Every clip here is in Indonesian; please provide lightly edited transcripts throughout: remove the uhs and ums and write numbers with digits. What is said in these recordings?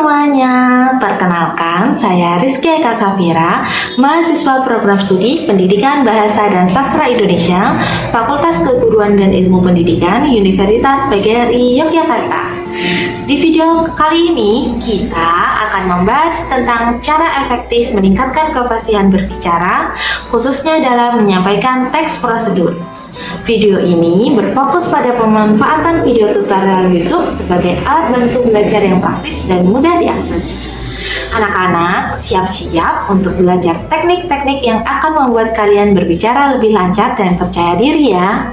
semuanya, perkenalkan saya Rizky Eka Safira, mahasiswa program studi Pendidikan Bahasa dan Sastra Indonesia, Fakultas Keguruan dan Ilmu Pendidikan, Universitas PGRI Yogyakarta. Di video kali ini, kita akan membahas tentang cara efektif meningkatkan kefasihan berbicara, khususnya dalam menyampaikan teks prosedur. Video ini berfokus pada pemanfaatan video tutorial YouTube sebagai alat bantu belajar yang praktis dan mudah diakses. Anak-anak, siap-siap untuk belajar teknik-teknik yang akan membuat kalian berbicara lebih lancar dan percaya diri ya.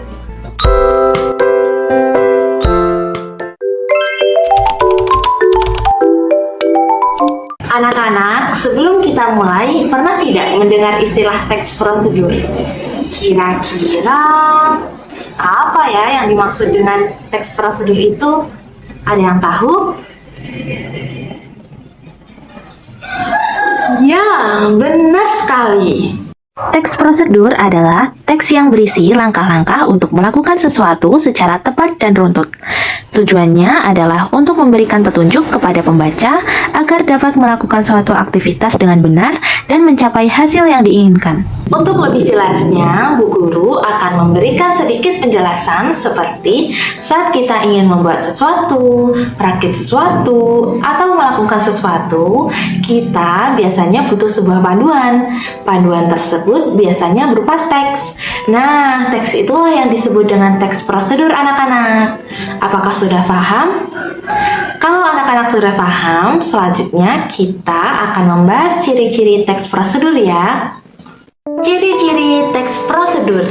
Anak-anak, sebelum kita mulai, pernah tidak mendengar istilah teks prosedur? Kira-kira apa ya yang dimaksud dengan teks prosedur itu? Ada yang tahu? Ya, benar sekali. Teks prosedur adalah teks yang berisi langkah-langkah untuk melakukan sesuatu secara tepat dan runtut. Tujuannya adalah untuk memberikan petunjuk kepada pembaca agar dapat melakukan suatu aktivitas dengan benar dan mencapai hasil yang diinginkan. Untuk lebih jelasnya, Bu Guru akan memberikan sedikit penjelasan seperti saat kita ingin membuat sesuatu, merakit sesuatu, atau melakukan sesuatu, kita biasanya butuh sebuah panduan. Panduan tersebut biasanya berupa teks. Nah, teks itulah yang disebut dengan teks prosedur anak-anak. Apakah sudah paham? Kalau anak-anak sudah paham, selanjutnya kita akan membahas ciri-ciri teks prosedur ya. Ciri-ciri teks prosedur.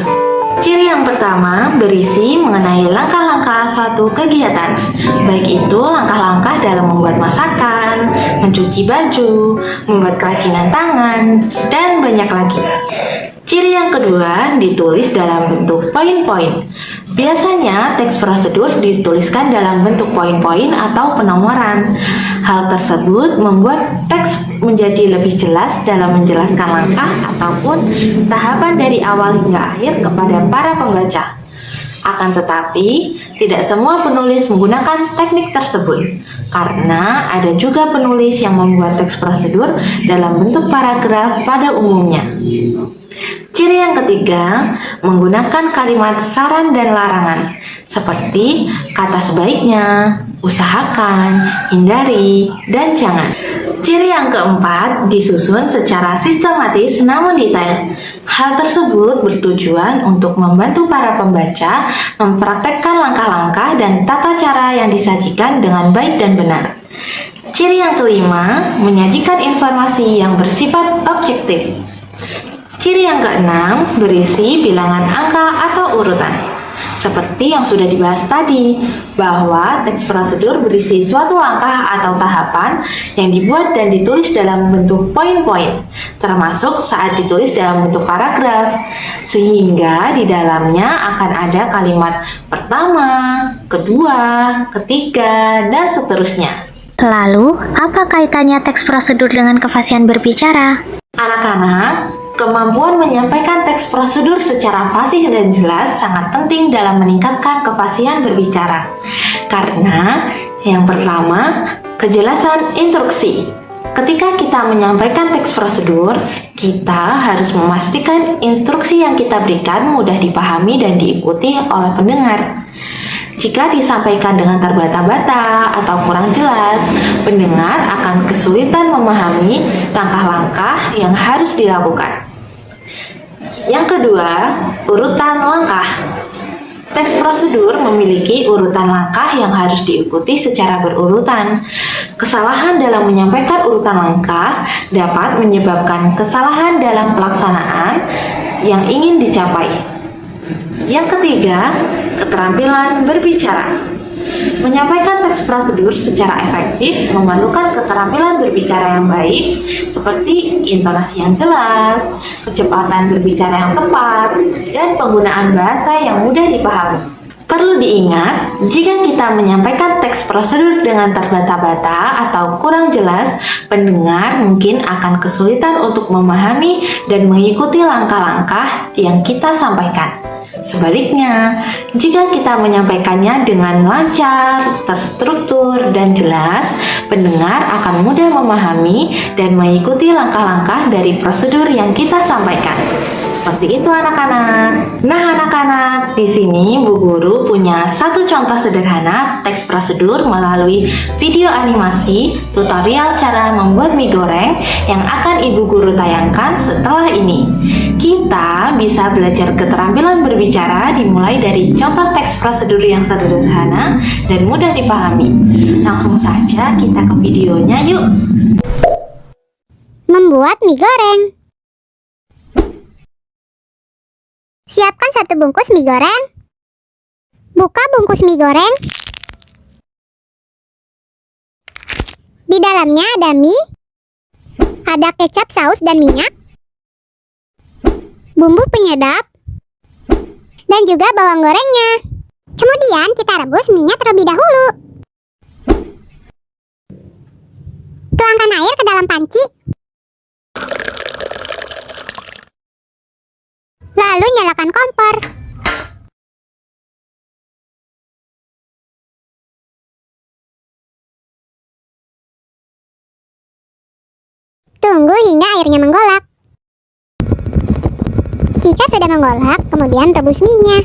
Ciri yang pertama berisi mengenai langkah-langkah suatu kegiatan, baik itu langkah-langkah dalam membuat masakan, mencuci baju, membuat kerajinan tangan, dan banyak lagi. Ciri yang kedua ditulis dalam bentuk poin-poin. Biasanya teks prosedur dituliskan dalam bentuk poin-poin atau penomoran. Hal tersebut membuat teks menjadi lebih jelas dalam menjelaskan langkah ataupun tahapan dari awal hingga akhir kepada para pembaca. Akan tetapi, tidak semua penulis menggunakan teknik tersebut, karena ada juga penulis yang membuat teks prosedur dalam bentuk paragraf pada umumnya. Ciri yang ketiga, menggunakan kalimat saran dan larangan, seperti kata sebaiknya, usahakan, hindari, dan jangan. Ciri yang keempat, disusun secara sistematis namun detail. Hal tersebut bertujuan untuk membantu para pembaca mempraktekkan langkah-langkah dan tata cara yang disajikan dengan baik dan benar. Ciri yang kelima, menyajikan informasi yang bersifat objektif. Ciri yang keenam, berisi bilangan angka atau urutan. Seperti yang sudah dibahas tadi, bahwa teks prosedur berisi suatu langkah atau tahapan yang dibuat dan ditulis dalam bentuk poin-poin, termasuk saat ditulis dalam bentuk paragraf, sehingga di dalamnya akan ada kalimat pertama, kedua, ketiga, dan seterusnya. Lalu, apa kaitannya teks prosedur dengan kefasihan berbicara? Anak-anak, kemampuan menyampaikan teks prosedur secara fasih dan jelas sangat penting dalam meningkatkan kefasihan berbicara. Karena yang pertama, kejelasan instruksi. Ketika kita menyampaikan teks prosedur, kita harus memastikan instruksi yang kita berikan mudah dipahami dan diikuti oleh pendengar. Jika disampaikan dengan terbata-bata atau kurang jelas, pendengar akan kesulitan memahami langkah-langkah yang harus dilakukan. Yang kedua, urutan langkah. Teks prosedur memiliki urutan langkah yang harus diikuti secara berurutan. Kesalahan dalam menyampaikan urutan langkah dapat menyebabkan kesalahan dalam pelaksanaan yang ingin dicapai. Yang ketiga, keterampilan berbicara. Menyampaikan teks prosedur secara efektif memerlukan keterampilan berbicara yang baik, seperti intonasi yang jelas, kecepatan berbicara yang tepat, dan penggunaan bahasa yang mudah dipahami. Perlu diingat, jika kita menyampaikan teks prosedur dengan terbata-bata atau kurang jelas, pendengar mungkin akan kesulitan untuk memahami dan mengikuti langkah-langkah yang kita sampaikan. Sebaliknya, jika kita menyampaikannya dengan lancar, terstruktur, dan jelas, pendengar akan mudah memahami dan mengikuti langkah-langkah dari prosedur yang kita sampaikan. Seperti itu anak-anak. Nah anak-anak, di sini Bu Guru punya satu contoh sederhana teks prosedur melalui video animasi tutorial cara membuat mie goreng yang akan Ibu Guru tayangkan setelah ini. Kita bisa belajar keterampilan berbicara dimulai dari contoh teks prosedur yang sederhana dan mudah dipahami. Langsung saja kita ke videonya yuk. Membuat mie goreng. Siapkan 1 bungkus mie goreng. Buka bungkus mie goreng. Di dalamnya ada mie, ada kecap, saus, dan minyak, bumbu penyedap, dan juga bawang gorengnya. Kemudian kita rebus minyak terlebih dahulu. Tuangkan air ke dalam panci. Lalu nyalakan kompor. Tunggu hingga airnya menggolak. Jika sudah menggolak, kemudian rebus mie-nya.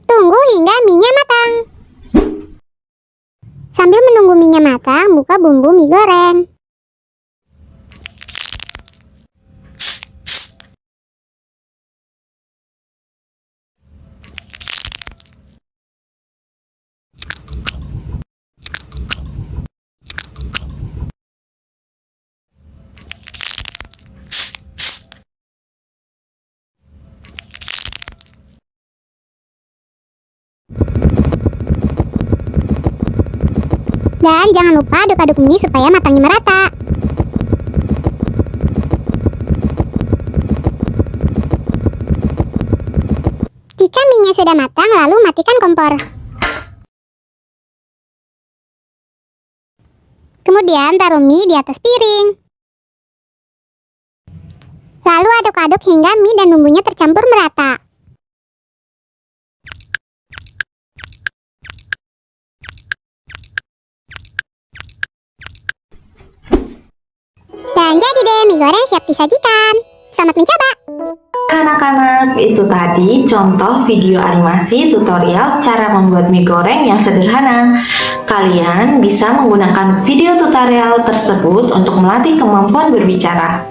Tunggu hingga mie-nya matang. Sambil menunggu mie-nya matang, buka bumbu mie goreng. Dan jangan lupa aduk-aduk mie supaya matangnya merata. Jika mie-nya sudah matang, lalu matikan kompor. Kemudian taruh mie di atas piring. Lalu aduk-aduk hingga mie dan bumbunya tercampur merata. Dan jadi deh, mie goreng siap disajikan. Selamat mencoba! Anak-anak, itu tadi contoh video animasi tutorial cara membuat mie goreng yang sederhana. Kalian bisa menggunakan video tutorial tersebut untuk melatih kemampuan berbicara.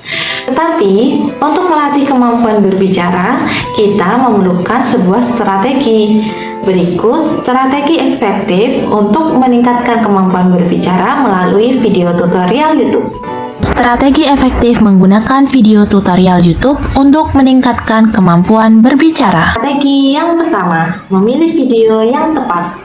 Tetapi, untuk melatih kemampuan berbicara, kita memerlukan sebuah strategi. Berikut strategi efektif untuk meningkatkan kemampuan berbicara melalui video tutorial YouTube. Strategi efektif menggunakan video tutorial YouTube untuk meningkatkan kemampuan berbicara. Strategi yang pertama, memilih video yang tepat.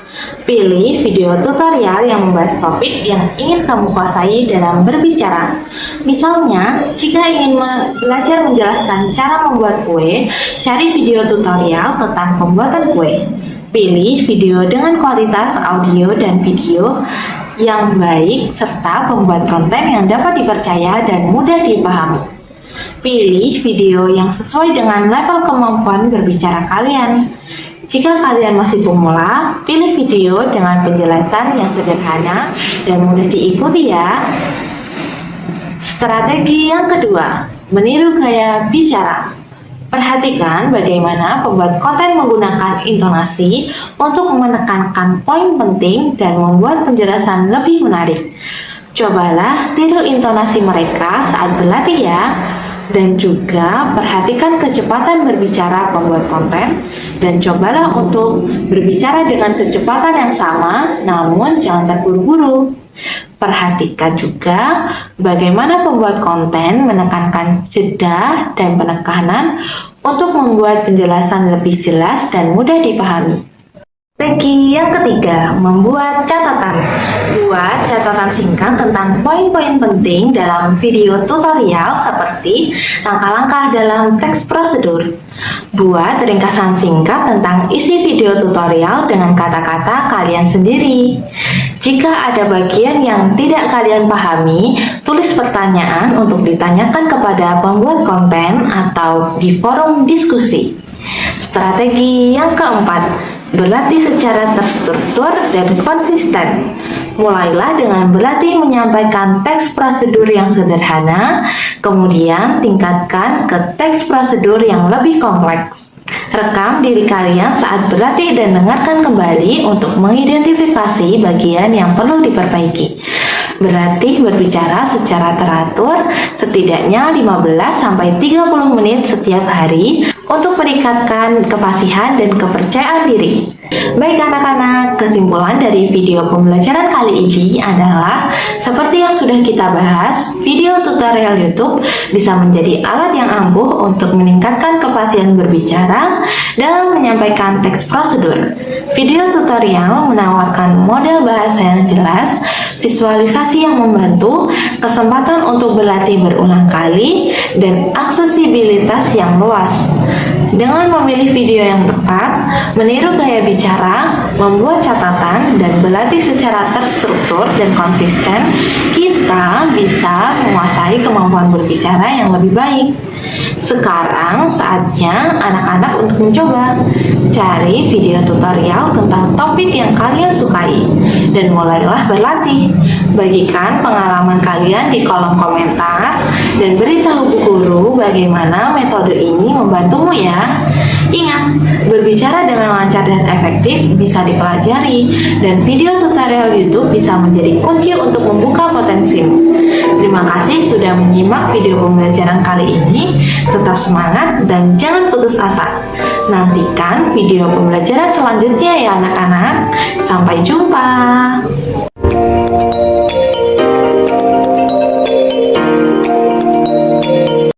Pilih video tutorial yang membahas topik yang ingin kamu kuasai dalam berbicara. Misalnya, jika ingin belajar menjelaskan cara membuat kue, cari video tutorial tentang pembuatan kue. Pilih video dengan kualitas audio dan video yang baik serta pembuat konten yang dapat dipercaya dan mudah dipahami. Pilih video yang sesuai dengan level kemampuan berbicara kalian. Jika kalian masih pemula, pilih video dengan penjelasan yang sederhana dan mudah diikuti ya. Strategi yang kedua, meniru gaya bicara. Perhatikan bagaimana pembuat konten menggunakan intonasi untuk menekankan poin penting dan membuat penjelasan lebih menarik. Cobalah tiru intonasi mereka saat berlatih ya. Dan juga perhatikan kecepatan berbicara pembuat konten dan cobalah untuk berbicara dengan kecepatan yang sama, namun jangan terburu-buru. Perhatikan juga bagaimana pembuat konten menekankan jeda dan penekanan untuk membuat penjelasan lebih jelas dan mudah dipahami. Strategi yang ketiga, membuat catatan. Buat catatan singkat tentang poin-poin penting dalam video tutorial seperti langkah-langkah dalam teks prosedur. Buat ringkasan singkat tentang isi video tutorial dengan kata-kata kalian sendiri. Jika ada bagian yang tidak kalian pahami, tulis pertanyaan untuk ditanyakan kepada pembuat konten atau di forum diskusi. Strategi yang keempat, berlatih secara terstruktur dan konsisten. Mulailah dengan berlatih menyampaikan teks prosedur yang sederhana, kemudian tingkatkan ke teks prosedur yang lebih kompleks. Rekam diri kalian saat berlatih dan dengarkan kembali untuk mengidentifikasi bagian yang perlu diperbaiki. Berlatih berbicara secara teratur setidaknya 15-30 menit setiap hari untuk meningkatkan kefasihan dan kepercayaan diri. Baik anak-anak, kesimpulan dari video pembelajaran kali ini adalah seperti yang sudah kita bahas, video tutorial YouTube bisa menjadi alat yang ampuh untuk meningkatkan kefasihan berbicara dan menyampaikan teks prosedur. Video tutorial menawarkan model bahasa yang jelas, visualisasi yang membantu, kesempatan untuk berlatih berulang kali, dan aksesibilitas yang luas. Dengan memilih video yang tepat, meniru gaya bicara, membuat catatan, dan berlatih secara terstruktur dan konsisten, kita bisa menguasai kemampuan berbicara yang lebih baik. Sekarang saatnya anak-anak untuk mencoba. Cari video tutorial tentang topik yang kalian sukai dan mulailah berlatih. Bagikan pengalaman kalian di kolom komentar dan beritahu Bu Guru bagaimana metode ini membantumu ya. Ingat, berbicara dengan lancar dan efektif bisa dipelajari dan video tutorial YouTube bisa menjadi kunci untuk membuka potensimu. Terima kasih sudah menyimak video pembelajaran kali ini. Tetap semangat dan jangan putus asa. Nantikan video pembelajaran selanjutnya ya anak-anak. Sampai jumpa.